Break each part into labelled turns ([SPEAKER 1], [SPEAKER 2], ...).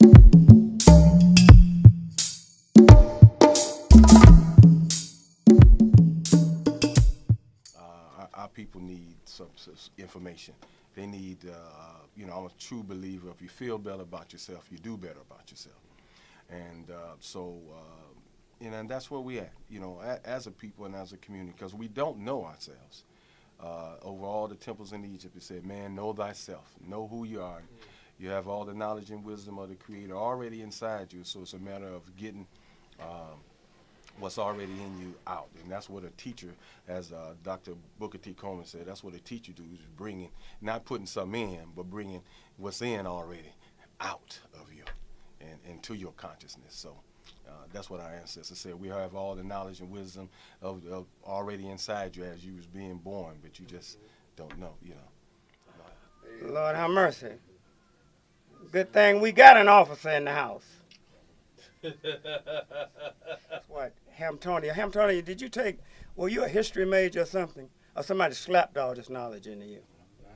[SPEAKER 1] Our people need some information. They need, I'm a true believer. If you feel better about yourself, you do better about yourself. And and that's where we at, as a people and as a community, because we don't know ourselves. Over all the temples in Egypt, it said, man, know thyself, know who you are. You have all the knowledge and wisdom of the Creator already inside you, so it's a matter of getting what's already in you out. And that's what a teacher, as Dr. Booker T. Coleman said, that's what a teacher does, is bringing, not putting something in, but bringing what's in already out of you and into your consciousness. So that's what our ancestors said. We have all the knowledge and wisdom of already inside you as you was being born, but you just don't know,
[SPEAKER 2] Lord have mercy. Good thing we got an officer in the house. That's what, Hamptonia. Hamptonia, did you were you a history major or something? Or somebody slapped all this knowledge into you?
[SPEAKER 1] I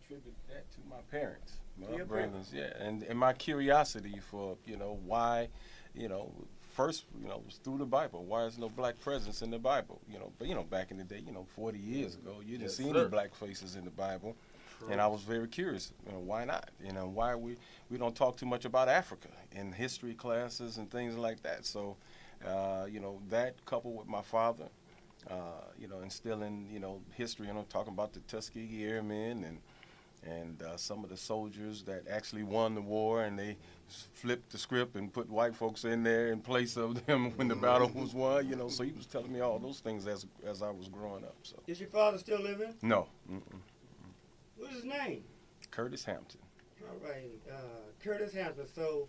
[SPEAKER 1] attribute that to my parents.
[SPEAKER 2] Your parents?
[SPEAKER 1] Yeah, and my curiosity for, why, first, was through the Bible. Why is no black presence in the Bible? But, back in the day, 40 years ago, you didn't see any black faces in the Bible. And I was very curious, why not? Why we don't talk too much about Africa in history classes and things like that. So, that coupled with my father, instilling, history, talking about the Tuskegee Airmen and some of the soldiers that actually won the war, and they flipped the script and put white folks in there in place of them when the battle was won, So he was telling me all those things as I was growing up. So.
[SPEAKER 2] Is your father still living?
[SPEAKER 1] No.
[SPEAKER 2] What's his name?
[SPEAKER 1] Curtis Hampton.
[SPEAKER 2] All right, Curtis Hampton. So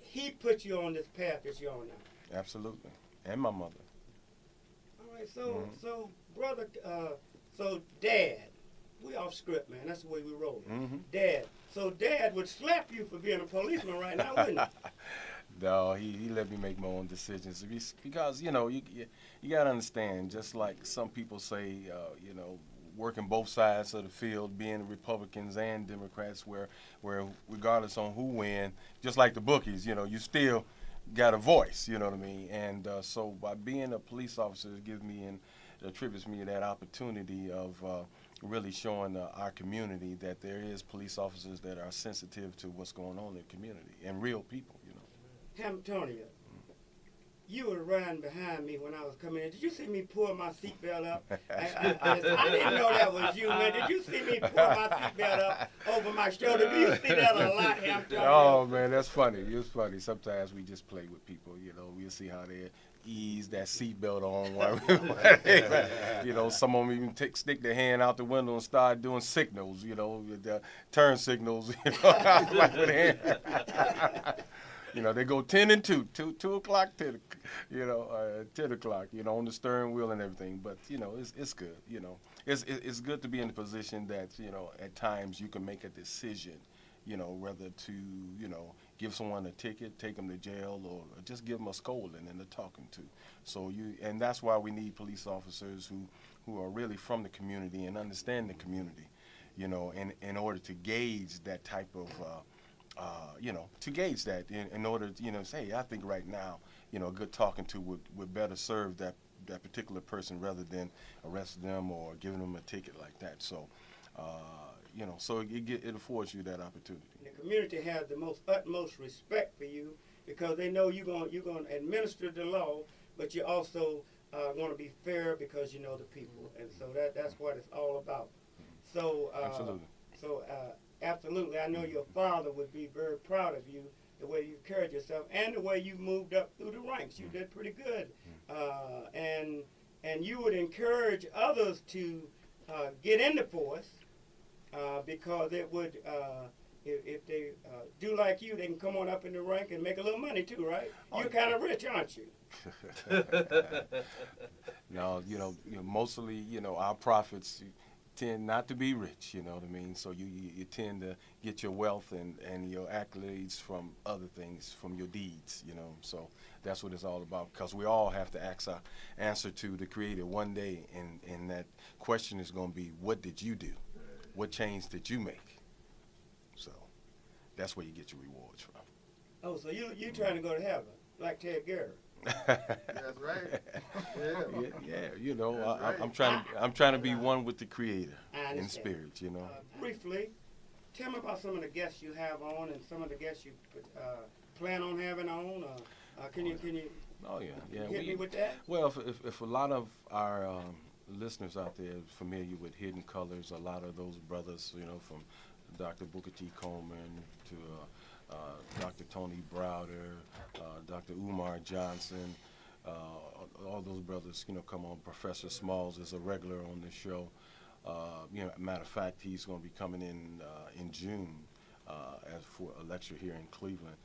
[SPEAKER 2] he put you on this path that you're on now.
[SPEAKER 1] Absolutely, and my mother.
[SPEAKER 2] All right, so brother, so Dad, we off script, man. That's the way we roll. Dad. So Dad would slap you for being a policeman right now, wouldn't he?
[SPEAKER 1] No, he let me make my own decisions because you got to understand. Just like some people say, working both sides of the field, being Republicans and Democrats, where regardless on who win, just like the bookies, you still got a voice, you know what I mean? And so by being a police officer, it gives me and attributes me that opportunity of really showing our community that there is police officers that are sensitive to what's going on in the community and real people,
[SPEAKER 2] Hamptonia, you were riding behind me when I was coming in. Did you see me pull my seatbelt up? I didn't know that was you, man. Did you see me pull my seatbelt up over my shoulder? Do you see that a lot, Hamptonia?
[SPEAKER 1] Oh, man, that's funny. It's funny. Sometimes we just play with people, We'll see how they ease that seatbelt on. Some of them even stick their hand out the window and start doing signals, the turn signals, like with hand. They go 10 and 2 o'clock, 10 o'clock, on the steering wheel and everything. But, it's good, It's good to be in the position that, at times you can make a decision, whether to, give someone a ticket, take them to jail, or just give them a scolding and a talking to. So and that's why we need police officers who are really from the community and understand the community, in order to gauge that type of to gauge that in order to, say, I think right now, a good talking to would better serve that particular person rather than arrest them or giving them a ticket like that. So, so it affords you that opportunity.
[SPEAKER 2] The community has the utmost respect for you because they know you're going to administer the law, but you're also going to be fair because you know the people, and so that's what it's all about. So,
[SPEAKER 1] absolutely.
[SPEAKER 2] So. Absolutely. I know your father would be very proud of you, the way you carried yourself and the way you moved up through the ranks. You did pretty good. And you would encourage others to get in the force because it would, if they do like you, they can come on up in the rank and make a little money too, right? You're kind of rich, aren't you?
[SPEAKER 1] No, mostly, our profits tend not to be rich, you know what I mean? So you tend to get your wealth and your accolades from other things, from your deeds, So that's what it's all about, because we all have to answer to the Creator one day, and that question is going to be, what did you do? What change did you make? So that's where you get your rewards from.
[SPEAKER 2] Oh, so you trying to go to heaven, like Ted Gary.
[SPEAKER 3] That's right.
[SPEAKER 1] Yeah, you know,
[SPEAKER 3] Right.
[SPEAKER 1] I'm trying to be one with the Creator
[SPEAKER 2] I
[SPEAKER 1] in
[SPEAKER 2] understand.
[SPEAKER 1] spirit, you know.
[SPEAKER 2] Briefly, tell me about some of the guests you have on and some of the guests you plan on having on. Can you
[SPEAKER 1] Oh yeah.
[SPEAKER 2] hit me with that?
[SPEAKER 1] Well, if a lot of our listeners out there are familiar with Hidden Colors, a lot of those brothers, you know, from Dr. Booker T. Coleman to Dr. Tony Browder, Dr. Umar Johnson, all those brothers, you know, come on. Professor Smalls is a regular on this show. You know, matter of fact, he's going to be coming in June as for a lecture here in Cleveland.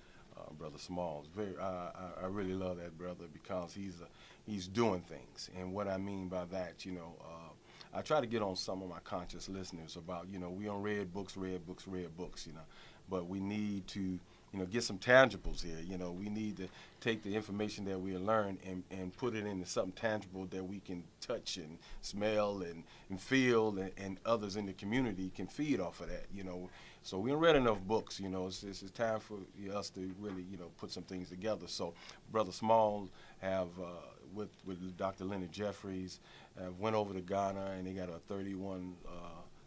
[SPEAKER 1] Brother Smalls, I really love that brother because he's doing things, and what I mean by that, you know, I try to get on some of my conscious listeners about, you know, we on read books, you know, but we need to, you know, get some tangibles here. You know, we need to take the information that we learn and put it into something tangible that we can touch and smell and feel, and others in the community can feed off of that, you know. So we haven't read enough books, you know. It's time for us to really, you know, put some things together. So Brother Small have, with Dr. Leonard Jeffries, went over to Ghana, and they got a 31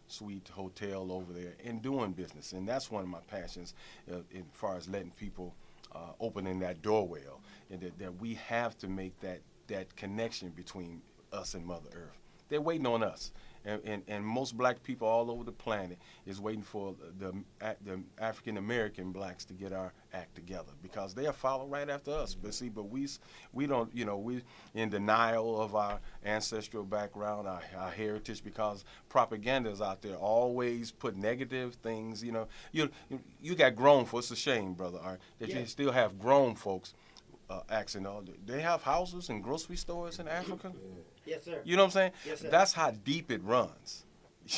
[SPEAKER 1] suite hotel over there and doing business. And that's one of my passions as far as letting people opening that doorway, and that we have to make that connection between us and Mother Earth. They're waiting on us. And most black people all over the planet is waiting for the African American blacks to get our act together, because they'll follow right after us. But we don't, you know, we in denial of our ancestral background, our heritage, because propaganda is out there always put negative things. You know, you got grown folks. It's a shame, brother, that you still have grown folks asking, they have houses and grocery stores in Africa.
[SPEAKER 2] Yes, sir.
[SPEAKER 1] You know what I'm saying?
[SPEAKER 2] Yes, sir.
[SPEAKER 1] That's how deep it runs.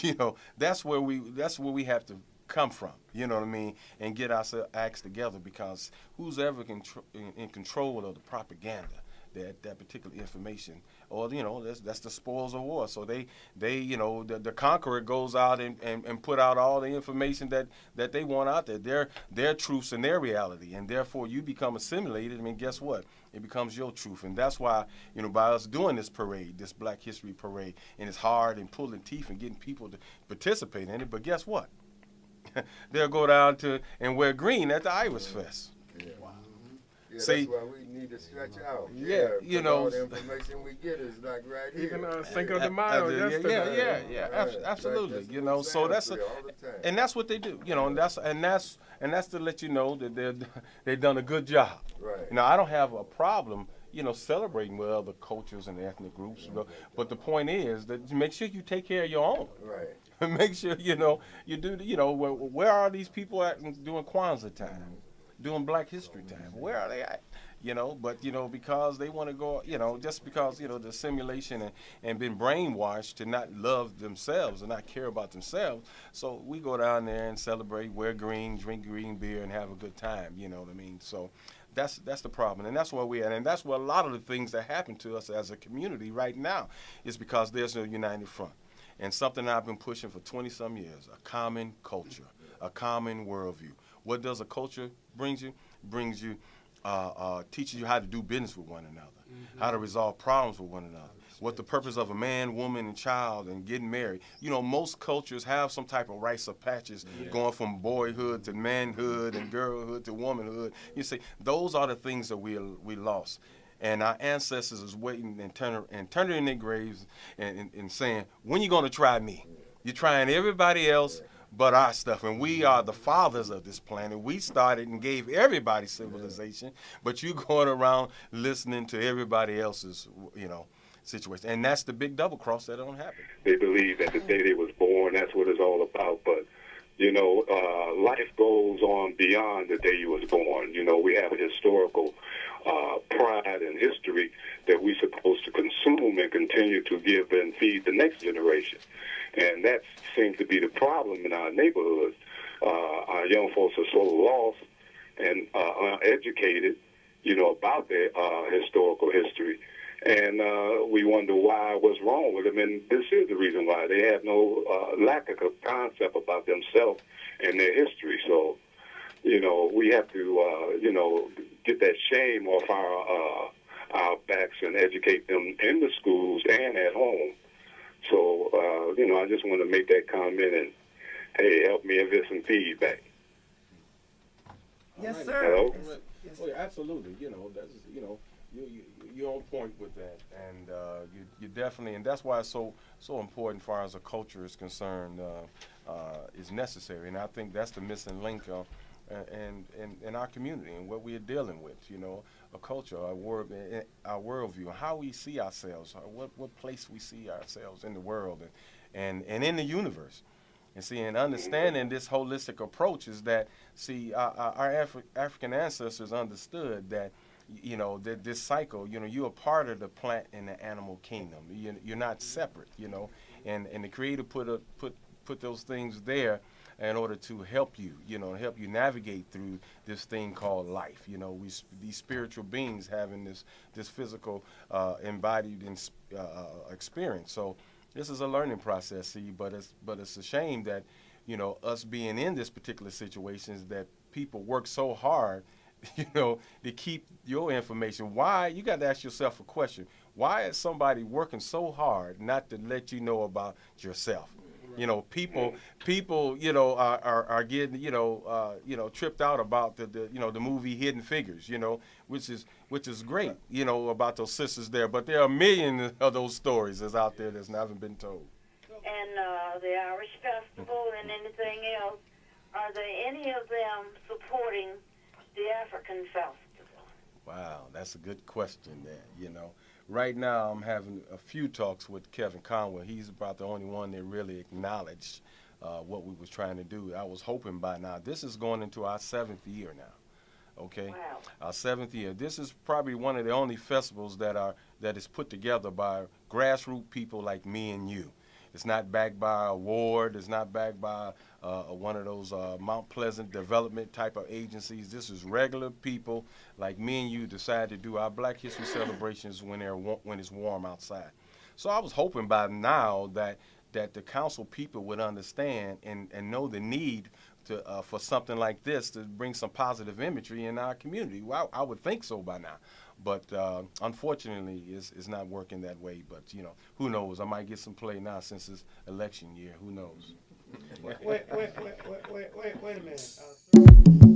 [SPEAKER 1] You know, that's where we have to come from. You know what I mean? And get ourselves acts together, because who's ever in control of the propaganda, that particular information, or, you know, that's the spoils of war. So they you know, the conqueror goes out and put out all the information that they want out there, their truths and their reality, and therefore you become assimilated. I mean, guess what? It becomes your truth. And that's why, you know, by us doing this parade, this Black History Parade, and it's hard and pulling teeth and getting people to participate in it, but guess what? They'll go down to and wear green at the Irish Fest.
[SPEAKER 3] Yeah.
[SPEAKER 2] Wow.
[SPEAKER 3] Yeah,
[SPEAKER 1] See,
[SPEAKER 3] that's why we need to stretch out.
[SPEAKER 1] Yeah, you know,
[SPEAKER 3] all the information we get is like right here.
[SPEAKER 4] Even Cinco de Mayo yesterday.
[SPEAKER 1] Yeah, absolutely.
[SPEAKER 3] Like
[SPEAKER 1] you know, so that's
[SPEAKER 3] all the time.
[SPEAKER 1] and that's what they do. You know, and that's to let you know that they've done a good job.
[SPEAKER 3] Right.
[SPEAKER 1] You know, I don't have a problem, you know, celebrating with other cultures and ethnic groups, but the point is that make sure you take care of your own.
[SPEAKER 3] Right.
[SPEAKER 1] Make sure, you know, you do. You know, where are these people at doing Kwanzaa time, doing Black History time? Where are they at? You know, but, you know, because they want to go, you know, just because, you know, the simulation and been brainwashed to not love themselves and not care about themselves. So we go down there and celebrate, wear green, drink green beer, and have a good time. You know what I mean? So that's the problem, and that's where we at, and that's where a lot of the things that happen to us as a community right now is because there's no united front. And something I've been pushing for 20-some years, a common culture, a common worldview. What does a culture bring you? Brings you, teaches you how to do business with one another, how to resolve problems with one another, what the purpose of a man, woman, and child and getting married. You know, most cultures have some type of rites of passage going from boyhood to manhood and girlhood to womanhood. You see, those are the things that we lost. And our ancestors is waiting and turning in their graves and saying, when you going to try me? You're trying everybody else but our stuff. And we are the fathers of this planet. We started and gave everybody civilization, but you going around listening to everybody else's, you know, situation. And that's the big double cross that don't happen.
[SPEAKER 5] They believe that the day they was born, that's what it's all about. But, you know, life goes on beyond the day you was born. You know, we have a historical pride and history that we're supposed to consume and continue to give and feed the next generation. And that seems to be the problem in our neighborhoods. Our young folks are so lost and uneducated, you know, about their historical history. And we wonder what's wrong with them. And this is the reason why. They have no lack of concept about themselves and their history. So we have to, get that shame off our backs and educate them in the schools and at home. So, I just want to make that comment and, hey, help me and get some feedback.
[SPEAKER 2] Yes,
[SPEAKER 1] Right.
[SPEAKER 2] sir.
[SPEAKER 5] Hello?
[SPEAKER 2] Yes,
[SPEAKER 1] Oh, yeah, absolutely. That's you're on point with that, and you definitely, and that's why it's so important, as far as a culture is concerned, is necessary, and I think that's the missing link, in our community and what we are dealing with. A culture, our worldview, how we see ourselves, what place we see ourselves in the world, and in the universe. And see, and understanding this holistic approach is that, our African ancestors understood that, that this cycle, you're a part of the plant and the animal kingdom. You're not separate, and the Creator put those things there in order to help you, help you navigate through this thing called life. These spiritual beings having this physical embodied experience. So this is a learning process, but it's a shame that, us being in this particular situation is that people work so hard, to keep your information. Why? You got to ask yourself a question. Why is somebody working so hard not to let you know about yourself? People, are getting, tripped out about the movie Hidden Figures, which is great, about those sisters there. But there are millions of those stories that's out there that's never been told.
[SPEAKER 6] And the Irish Festival and anything else, are there any of them supporting the African Festival?
[SPEAKER 1] Wow, that's a good question there, Right now, I'm having a few talks with Kevin Conway. He's about the only one that really acknowledged what we was trying to do. I was hoping by now. This is going into our 7th year now, okay?
[SPEAKER 6] Wow.
[SPEAKER 1] Our 7th year. This is probably one of the only festivals that is put together by grassroots people like me and you. It's not backed by an award. It's not backed by one of those Mount Pleasant development type of agencies. This is regular people like me and you decide to do our Black History celebrations when it's warm outside. So I was hoping by now that the council people would understand and know the need for something like this to bring some positive imagery in our community. Well, I would think so by now. But unfortunately, it's not working that way. But, who knows? I might get some play now since it's election year. Who knows?
[SPEAKER 2] Wait a minute.